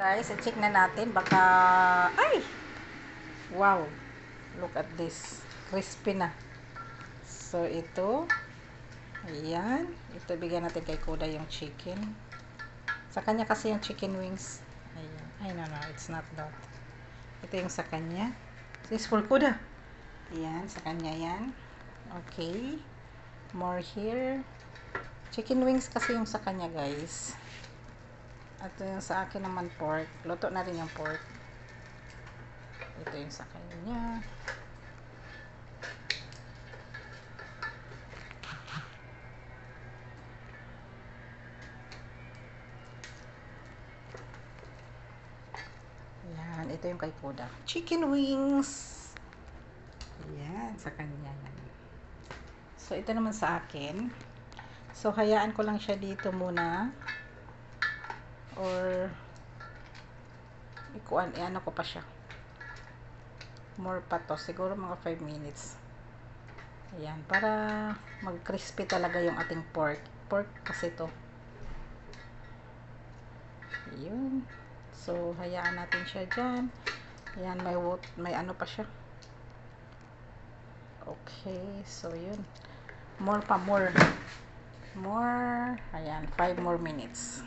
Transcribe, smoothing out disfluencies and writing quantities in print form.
Guys, i-check na natin. Baka, ay! Wow! Look at this. Crispy na. So, ito. Ayan. Ito, bigyan natin kay Kuda yung chicken. Sa kanya kasi yung chicken wings. Ayan. Ay, no, it's not that. Ito yung sa kanya. This is for Kuda. Ayan, sa kanya yan. Okay. More here. Chicken wings kasi yung sa kanya, guys. At yung sa akin naman pork. Luto na rin yung pork. Ito yung sa kanya. Yan. Ito yung kay Kuda. Chicken wings. Yan. Sa kanya yan. So, ito naman sa akin. So, hayaan ko lang siya dito muna. Or ano ko pa siya. More pa to. Siguro mga 5 minutes. Ayan. Para mag-crispy talaga yung ating pork. Pork kasi to. Yun. So, hayaan natin siya dyan. Ayan. May ano pa siya. Okay. So, yun. More pa. More. Ayan. 5 more minutes.